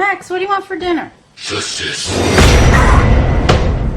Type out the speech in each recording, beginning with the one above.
Max, what do you want for dinner? Justice.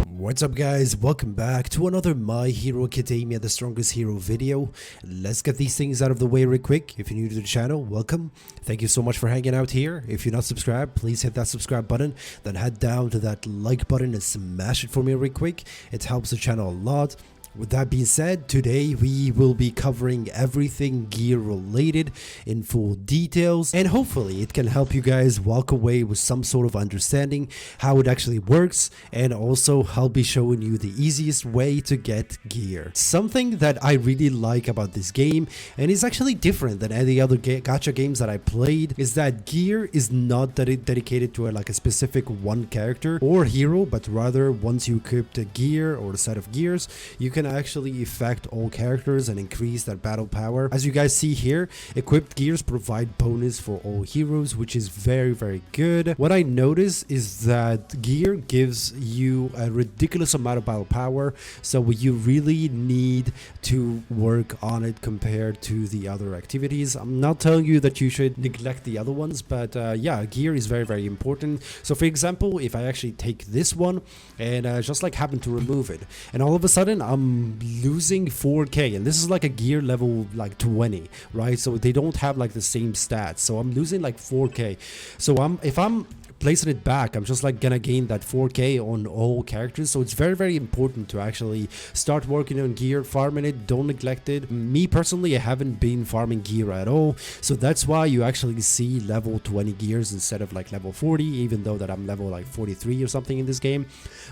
What's up guys, welcome back to another My Hero Academia The Strongest Hero video. Let's get these things out of the way real quick. If you're new to the channel, welcome. Thank you so much for hanging out here. If you're not subscribed, please hit that subscribe button. Then head down to that like button and smash it for me real quick. It helps the channel a lot. With that being said, today we will be covering everything gear related in full details, and hopefully it can help you guys walk away with some sort of understanding how it actually works, and also I'll be showing you the easiest way to get gear. Something that I really like about this game, and is actually different than any other gacha games that I played, is that gear is not dedicated to like a specific one character or hero, but rather once you equip the gear or the set of gears, you can actually affect all characters and increase their battle power. As you guys see here, equipped gears provide bonus for all heroes, which is very good. What I notice is that gear gives you a ridiculous amount of battle power, so you really need to work on it compared to the other activities. I'm not telling you that you should neglect the other ones, but yeah, gear is very important. So for example, if I actually take this one and just like happen to remove it, and all of a sudden I'm losing 4k, and this is like a gear level like 20, right? So they don't have like the same stats, so I'm losing like 4k. So if I'm placing it back, I'm just like gonna gain that 4k on all characters. So it's very important to actually start working on gear, farming it, don't neglect it. Me personally, I haven't been farming gear at all, so that's why you actually see level 20 gears instead of like level 40, even though that I'm level like 43 or something in this game.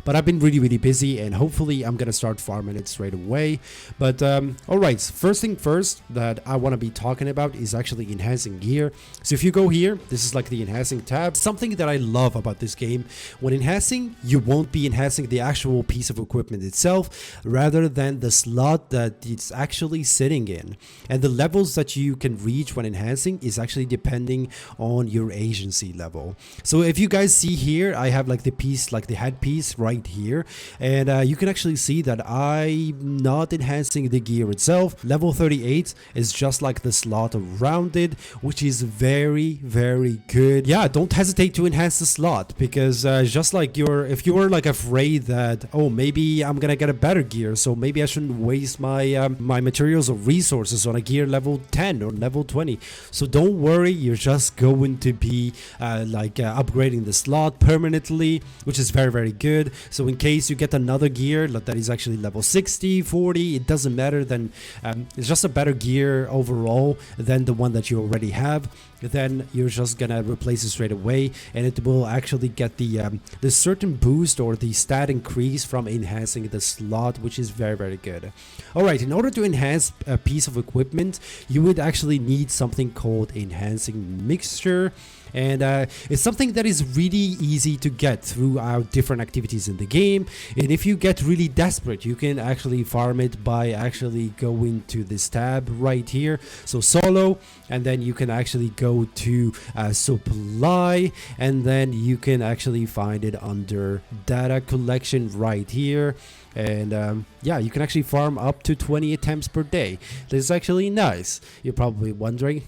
But I've been really busy, and hopefully I'm gonna start farming it straight away. But all right, first thing first that I want to be talking about is actually enhancing gear. So if you go here, this is like the enhancing tab. Something that I love about this game: when enhancing, you won't be enhancing the actual piece of equipment itself, rather than the slot that it's actually sitting in. And the levels that you can reach when enhancing is actually depending on your agency level. So if you guys see here, I have like the piece, like the headpiece right here, and you can actually see that I'm not enhancing the gear itself. Level 38 is just like the slot around it, which is very good. Yeah, don't hesitate to enhance the slot, because just like if you're like afraid that, oh, maybe I'm gonna get a better gear, so maybe I shouldn't waste my my materials or resources on a gear level 10 or level 20. So don't worry, you're just going to be upgrading the slot permanently, which is very good. So in case you get another gear that is actually level 60, 40, it doesn't matter, then it's just a better gear overall than the one that you already have. Then you're just gonna replace it straight away, and it will actually get the certain boost or the stat increase from enhancing the slot, which is very good. Alright, in order to enhance a piece of equipment, you would actually need something called enhancing mixture. And it's something that is really easy to get throughout different activities in the game. And if you get really desperate, you can actually farm it by actually going to this tab right here, so solo, and then you can actually go to supply, and then you can actually find it under data collection right here. And yeah, you can actually farm up to 20 attempts per day. This is actually nice. You're probably wondering,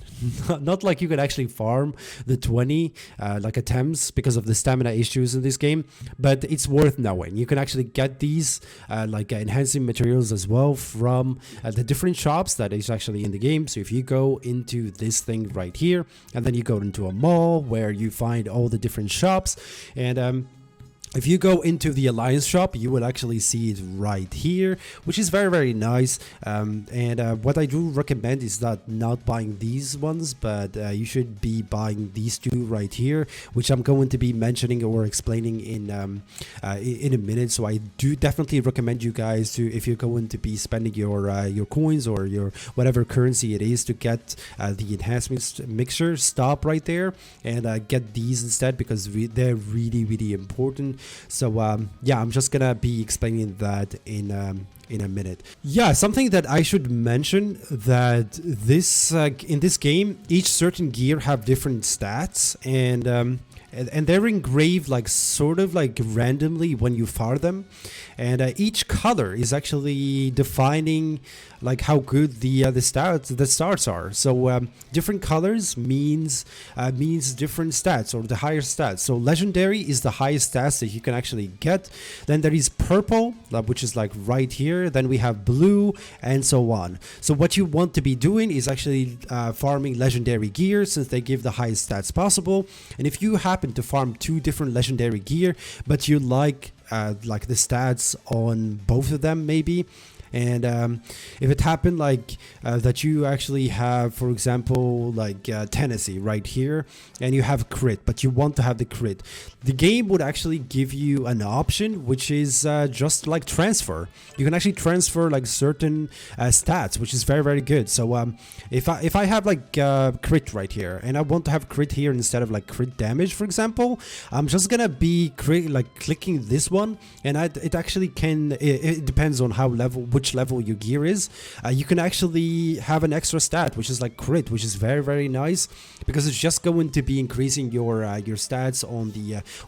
not like you can actually farm the 20 like attempts because of the stamina issues in this game, but it's worth knowing. You can actually get these enhancing materials as well from the different shops that is actually in the game. So if you go into this thing right here, and then you go into a mall where you find all the different shops, and if you go into the Alliance shop, you will actually see it right here, which is very nice. And what I do recommend is not buying these ones, but you should be buying these two right here, which I'm going to be mentioning or explaining in a minute. So I do definitely recommend you guys to, if you're going to be spending your coins or your whatever currency it is to get the enhancement mixture, stop right there and get these instead, because they're really important. So yeah, I'm just gonna be explaining that in a minute. Yeah, something that I should mention, that this in this game, each certain gear have different stats, and they're engraved like sort of like randomly when you farm them, and each color is actually defining like how good the stats are. So different colors means different stats, or the higher stats. So legendary is the highest stats that you can actually get. Then there is purple, which is like right here. Then we have blue, and so on. So what you want to be doing is actually farming legendary gear, since they give the highest stats possible. And if you happen to farm 2 different legendary gear, but you like the stats on both of them, maybe. And if it happened like that you actually have, for example, like Tennessee right here, and you have crit, but you want to have the crit, the game would actually give you an option, which is just like transfer. You can actually transfer like certain stats, which is very, very good. So if I have like crit right here, and I want to have crit here instead of like crit damage, for example, I'm just gonna be clicking this one, and it actually can. It depends on which level your gear is. You can actually have an extra stat, which is like crit, which is very, very nice, because it's just going to be increasing your stats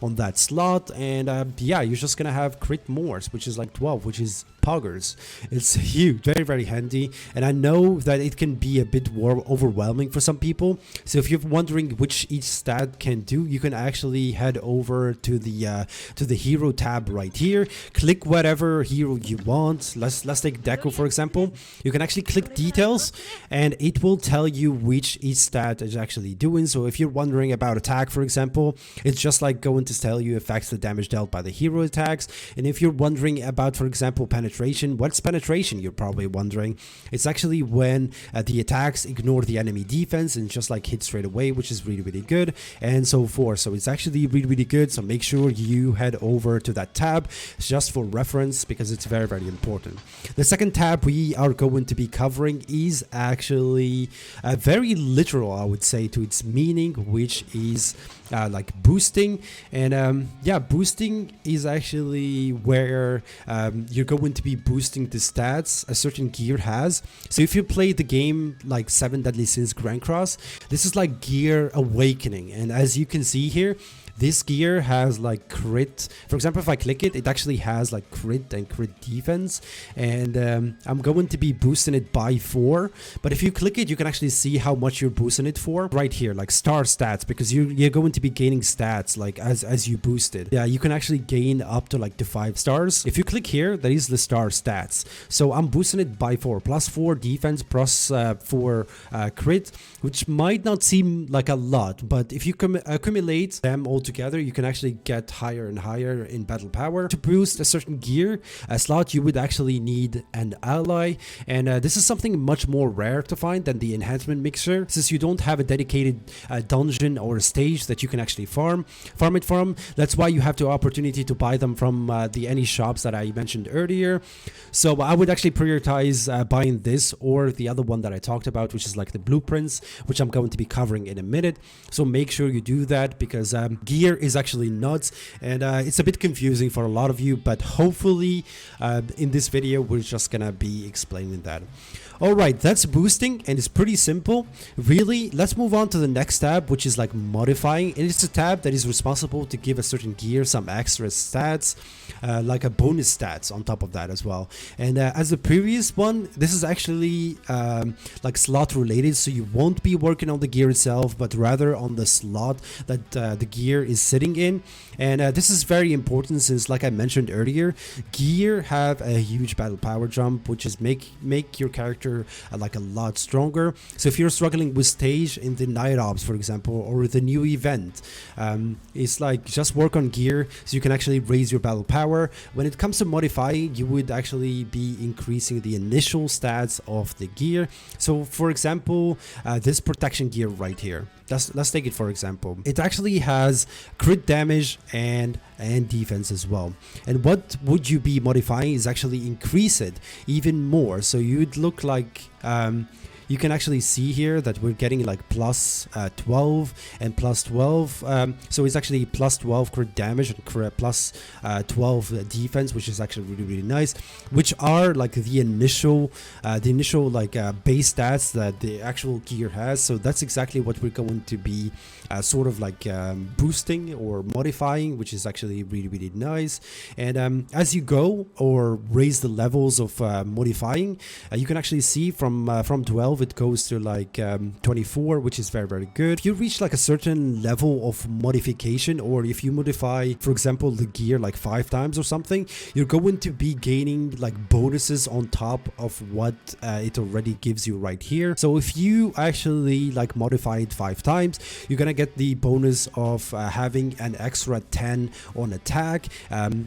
on that slot. And yeah, you're just gonna have crit more, which is like 12, which is poggers. It's huge, very, very handy. And I know that it can be a bit more overwhelming for some people. So if you're wondering which each stat can do, you can actually head over to the hero tab right here. Click whatever hero you want. Let's take Deku, for example. You can actually click details, and it will tell you which each stat is actually doing. So if you're wondering about attack, for example, it's just like going to tell you affects the damage dealt by the hero attacks. And if you're wondering about, for example, penetration, what's penetration, you're probably wondering. It's actually when the attacks ignore the enemy defense and just like hit straight away, which is really, really good, and so forth. So it's actually really, really good. So make sure you head over to that tab just for reference, because it's very, very important. The second tab we are going to be covering is actually very literal, I would say, to its meaning, which is like boosting. And yeah, boosting is actually where you're going to be boosting the stats a certain gear has. So if you play the game like 7 Deadly Sins Grand Cross, this is like gear awakening, and as you can see here, this gear has like crit. For example, if I click it, it actually has like crit and crit defense, and I'm going to be boosting it by 4. But if you click it, you can actually see how much you're boosting it for right here, like star stats, because you're going to be gaining stats like as you boost it. Yeah, you can actually gain up to like the 5 stars. If you click here, that is the star stats. So I'm boosting it by 4, plus 4 defense, plus 4 crit, which might not seem like a lot, but if you accumulate them all together, you can actually get higher and higher in battle power. To boost a certain gear slot, you would actually need an ally, and this is something much more rare to find than the enhancement mixer, since you don't have a dedicated dungeon or a stage that you can actually farm it from. That's why you have the opportunity to buy them from any shops that I mentioned earlier. So I would actually prioritize buying this or the other one that I talked about, which is like the blueprints, which I'm going to be covering in a minute. So make sure you do that, because gear is actually nuts, and it's a bit confusing for a lot of you, but hopefully in this video we're just gonna be explaining that. Alright, that's boosting, and it's pretty simple. Really, let's move on to the next tab, which is like modifying. And it's a tab that is responsible to give a certain gear some extra stats, like a bonus stats on top of that as well. And as the previous one, this is actually like slot related, so you won't be working on the gear itself, but rather on the slot that the gear is sitting in. And this is very important, since like I mentioned earlier, gear have a huge battle power jump, which is make your character like a lot stronger. So if you're struggling with stage in the night ops, for example, or the new event, it's like just work on gear so you can actually raise your battle power. When it comes to modifying, you would actually be increasing the initial stats of the gear. So for example, this protection gear right here, let's take it for example. It actually has crit damage and defense as well. And what would you be modifying is actually increase it even more. So you'd look like you can actually see here that we're getting like plus 12 and plus 12. So it's actually plus 12 crit damage and plus 12 defense, which is actually really, really nice, which are like the initial like base stats that the actual gear has. So that's exactly what we're going to be sort of like boosting or modifying, which is actually really, really nice. And as you go or raise the levels of modifying, you can actually see from 12 it goes to like 24, which is very, very good. If you reach like a certain level of modification, or if you modify, for example, the gear like 5 times or something, you're going to be gaining like bonuses on top of what it already gives you right here. So if you actually like modify it 5 times, you're gonna get the bonus of having an extra 10 on attack.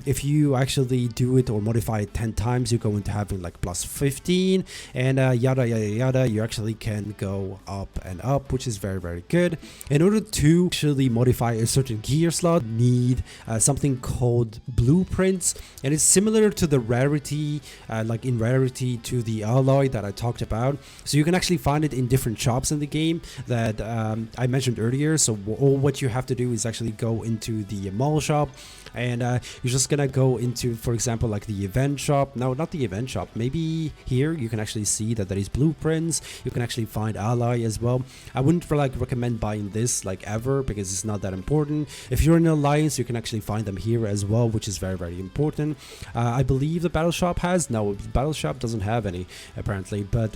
If you actually do it or modify it 10 times, you're going to have like plus 15, and yada yada yada. You actually can go up and up, which is very, very good. In order to actually modify a certain gear slot, need something called blueprints, and it's similar to the rarity, like in rarity to the alloy that I talked about. So you can actually find it in different shops in the game that I mentioned earlier. So all what you have to do is actually go into the mall shop, and you're just gonna go into, for example, like the event shop. No, not the event shop, maybe here you can actually see that there is blueprints. You can actually find alloy as well. I wouldn't like recommend buying this like ever, because it's not that important. If you're in an alliance, you can actually find them here as well, which is very, very important. I believe the battle shop has, no, the battle shop doesn't have any apparently, but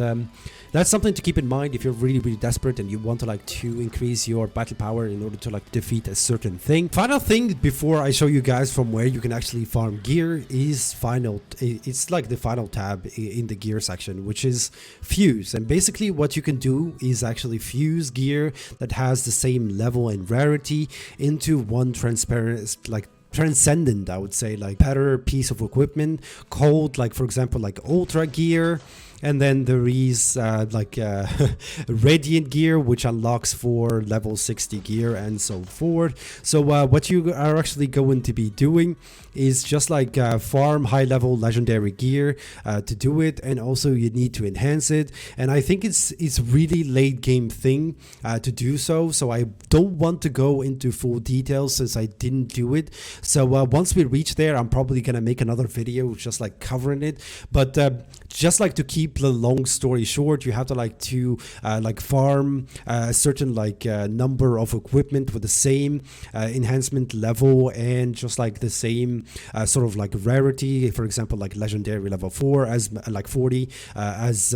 that's something to keep in mind if you're really, really desperate and you want to like to increase your battle power in order to like defeat a certain thing. Final thing before I show you guys from where you can actually farm gear is it's like the final tab in the gear section, which is fuse. And basically what you can do is actually fuse gear that has the same level and rarity into one transparent, like transcendent, I would say, like better piece of equipment called, like, for example, like ultra gear. And then there is radiant gear, which unlocks for level 60 gear and so forth. So what you are actually going to be doing is just like farm high level legendary gear to do it, and also you need to enhance it. And I think it's really late game thing to do so. So I don't want to go into full details since I didn't do it. So once we reach there, I'm probably gonna make another video just like covering it. But just like to keep the long story short, you have to like farm a certain number of equipment with the same enhancement level and just like the same sort of like rarity. For example, like legendary level 4 as like 40 as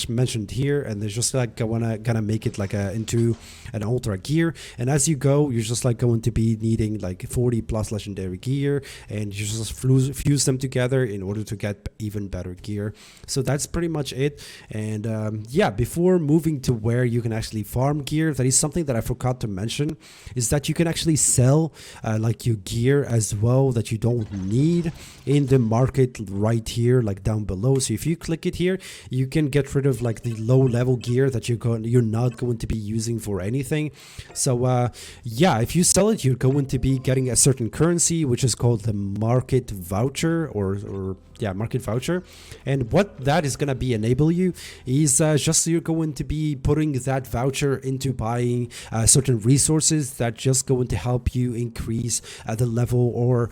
mentioned here, and they're just like gonna make it like into an ultra gear. And as you go, you're just like going to be needing like 40 plus legendary gear, and you just fuse them together in order to get even better gear. So that's pretty much it. And yeah, before moving to where you can actually farm gear, that is something that I forgot to mention, is that you can actually sell like your gear as well that you don't need in the market right here, like down below. So if you click it here, you can get rid of like the low level gear that you're not going to be using for anything. So yeah, if you sell it, you're going to be getting a certain currency, which is called the market voucher, or yeah, market voucher. And what that is going to be enable you is just so you're going to be putting that voucher into buying certain resources that just going to help you increase the level or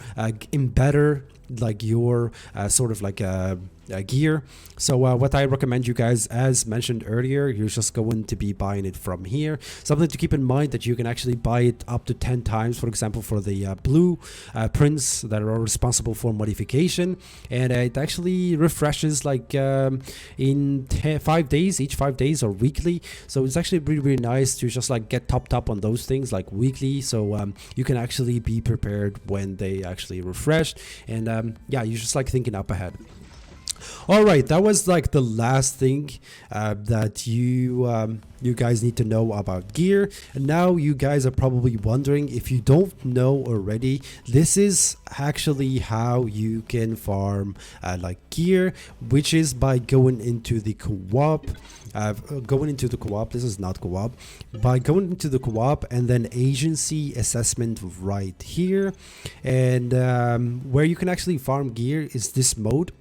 better like your sort of like gear. So what I recommend you guys, as mentioned earlier, you're just going to be buying it from here. Something to keep in mind that you can actually buy it up to 10 times, for example, for the blue prints that are responsible for modification, and it actually refreshes like in 5 days, each 5 days or weekly. So it's actually really, really nice to just like get topped up on those things like weekly, so you can actually be prepared when they actually refresh. And yeah, you're just like thinking up ahead. All right, that was like the last thing that you guys need to know about gear. And now you guys are probably wondering, if you don't know already, this is actually how you can farm like gear, which is by going into the co-op. This is not co-op. By going into the co-op and then agency assessment right here, and where you can actually farm gear is this mode.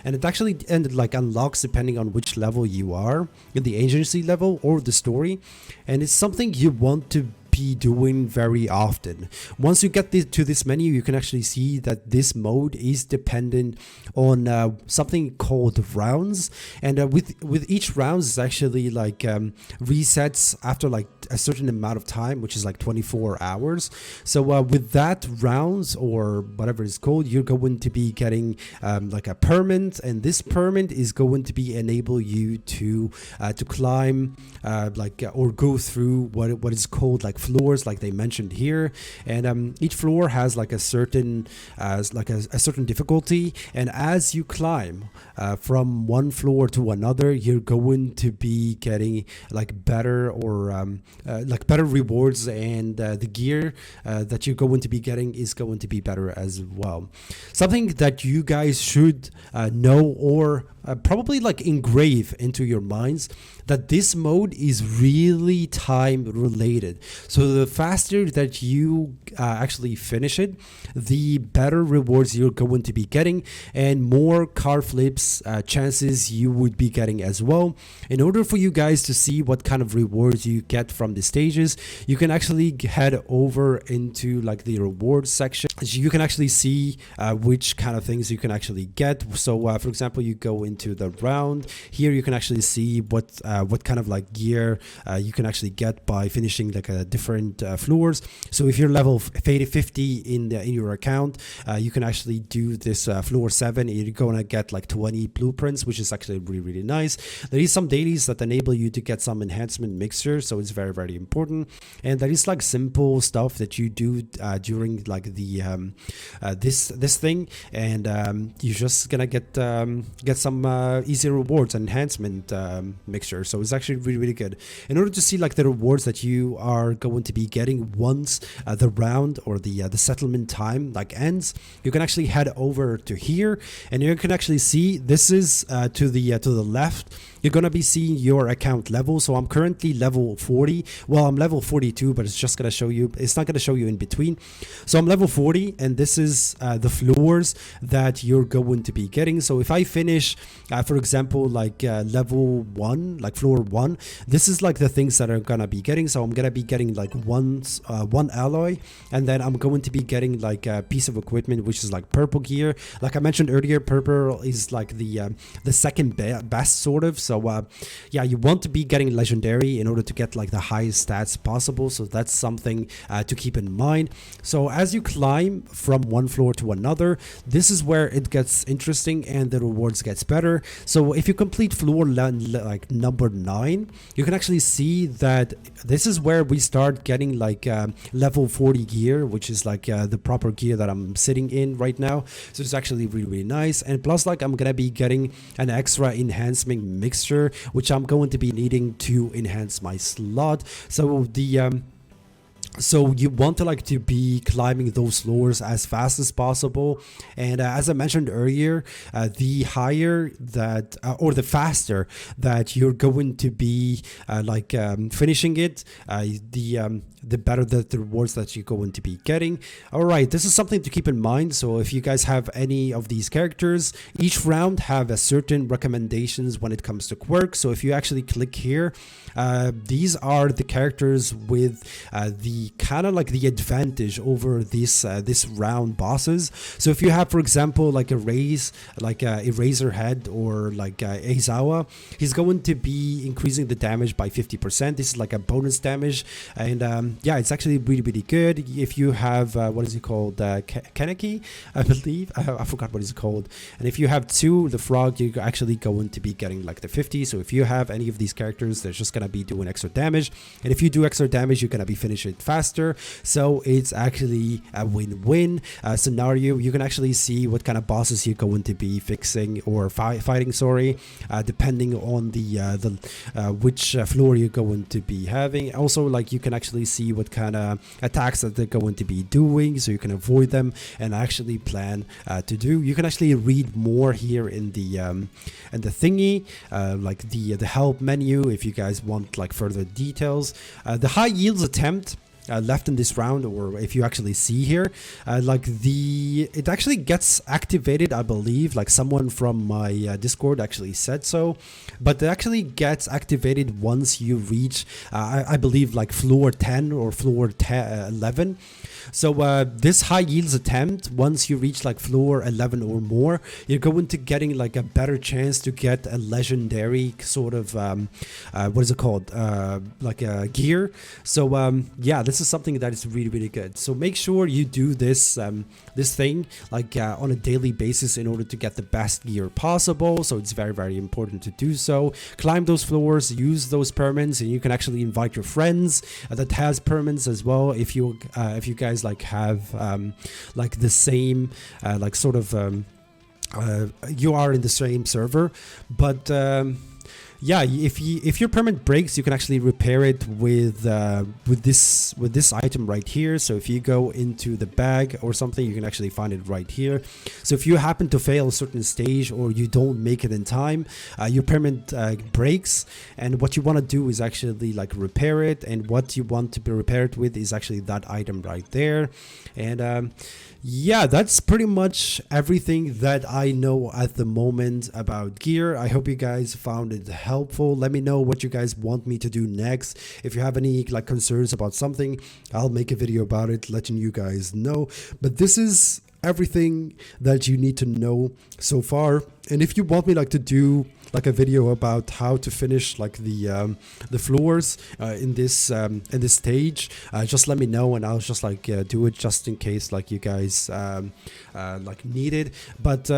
and it actually like unlocks depending on which level you are, in the agency level or the story, and it's something you want to be doing very often. Once you get to this menu, you can actually see that this mode is dependent on something called rounds, and with each rounds is actually like resets after like a certain amount of time, which is like 24 hours. So with that rounds or whatever it's called, you're going to be getting like a permit, and this permit is going to be enable you to climb or go through what is called like floors, like they mentioned here, and each floor has like a certain a certain difficulty, and as you climb from one floor to another, you're going to be getting like better or like better rewards, and the gear that you're going to be getting is going to be better as well. Something that you guys should know or probably like engrave into your minds, that this mode is really time related. So the faster that you actually finish it, the better rewards you're going to be getting, and more car flips chances you would be getting as well. In order for you guys to see what kind of rewards you get from the stages, you can actually head over into like the rewards section. You can actually see which kind of things you can actually get. So for example, you go into the round here, you can actually see what kind of like gear you can actually get by finishing like different floors. So if you're level 50 in your account, you can actually do this floor 7. You're gonna get like 20 blueprints, which is actually really nice. There is some dailies that enable you to get some enhancement mixture, so it's very important. And there is like simple stuff that you do during like the this thing, and you're just gonna get some easy rewards and enhancement mixture. So it's actually really good. In order to see like the rewards that you are going to be getting once the round or the settlement time like ends, you can actually head over to here, and you can actually see this is to the left. You're gonna be seeing your account level. So I'm currently level 40. Well, I'm level 42, but it's just gonna show you, it's not gonna show you in between. So I'm level 40, and this is the floors that you're going to be getting. So if I finish for example like level 1, like floor 1, this is like the things that I'm gonna be getting. So I'm gonna be getting like one alloy, and then I'm going to be getting like a piece of equipment which is like purple gear. Like I mentioned earlier, purple is like the second best sort of. So yeah, you want to be getting legendary in order to get like the highest stats possible. So that's something to keep in mind. So as you climb from one floor to another, this is where it gets interesting and the rewards gets better. So if you complete floor like number 9, you can actually see that this is where we start getting like level 40 gear, which is like the proper gear that I'm sitting in right now. So it's actually really nice. And plus, like, I'm gonna be getting an extra enhancement mixture, which I'm going to be needing to enhance my slot. So the so you want to like to be climbing those floors as fast as possible, and as I mentioned earlier, the higher that or the faster that you're going to be finishing it, the better the rewards that you're going to be getting. All right, this is something to keep in mind. So if you guys have any of these characters, each round have a certain recommendations when it comes to quirks. So if you actually click here, these are the characters with the kind of like the advantage over this round bosses. So if you have, for example, like a Eraserhead or like Aizawa, he's going to be increasing the damage by 50%. This is like a bonus damage, and yeah, it's actually really good. If you have what is it called, Kaneki, I believe, I forgot what it's called. And if you have 2 the frog, you're actually going to be getting like the 50. So if you have any of these characters, they're just gonna be doing extra damage, and if you do extra damage, you're gonna be finishing it faster. So it's actually a win-win scenario. You can actually see what kind of bosses you're going to be fixing or fighting, sorry, depending on the which floor you're going to be having. Also, like, you can actually see what kind of attacks that they're going to be doing, so you can avoid them and actually plan to do. You can actually read more here in the thingy, like the help menu, if you guys want like further details. The high yields attempt left in this round, or if you actually see here, it actually gets activated, I believe, like someone from my Discord actually said so, but it actually gets activated once you reach I believe like floor 10 or floor 11. So this high yields attempt, once you reach like floor 11 or more, you're going to getting like a better chance to get a legendary sort of what is it called, like a gear. So yeah, this is something that is really good. So make sure you do this this thing like on a daily basis in order to get the best gear possible. So it's very important to do so. Climb those floors, use those permits, and you can actually invite your friends that has permits as well if you guys like have like the same like sort of you are in the same server. But yeah, if your permit breaks, you can actually repair it with this item right here. So if you go into the bag or something, you can actually find it right here. So if you happen to fail a certain stage or you don't make it in time, your permit breaks, and what you want to do is actually like repair it, and what you want to be repaired with is actually that item right there. And yeah, that's pretty much everything that I know at the moment about gear. I hope you guys found it helpful. Let me know what you guys want me to do next. If you have any like concerns about something, I'll make a video about it, letting you guys know. But this is everything that you need to know so far. And if you want me like to do like a video about how to finish like the floors in this stage, just let me know, and I'll just like do it just in case like you guys like need it. But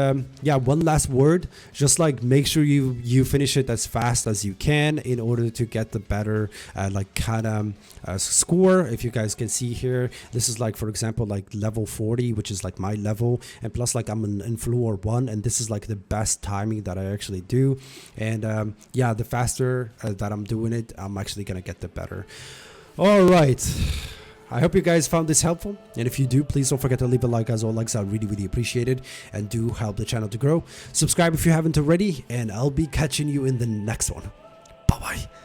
yeah, one last word, just like make sure you finish it as fast as you can in order to get the better like kind of score. If you guys can see here, this is like, for example, like level 40, which is like my level, and plus like I'm in floor 1, and this is like the best timing that I actually do. And yeah, the faster that I'm doing it, I'm actually gonna get the better. All right, I hope you guys found this helpful, and if you do, please don't forget to leave a like, as all likes are really appreciated and do help the channel to grow. Subscribe if you haven't already, and I'll be catching you in the next one. Bye bye.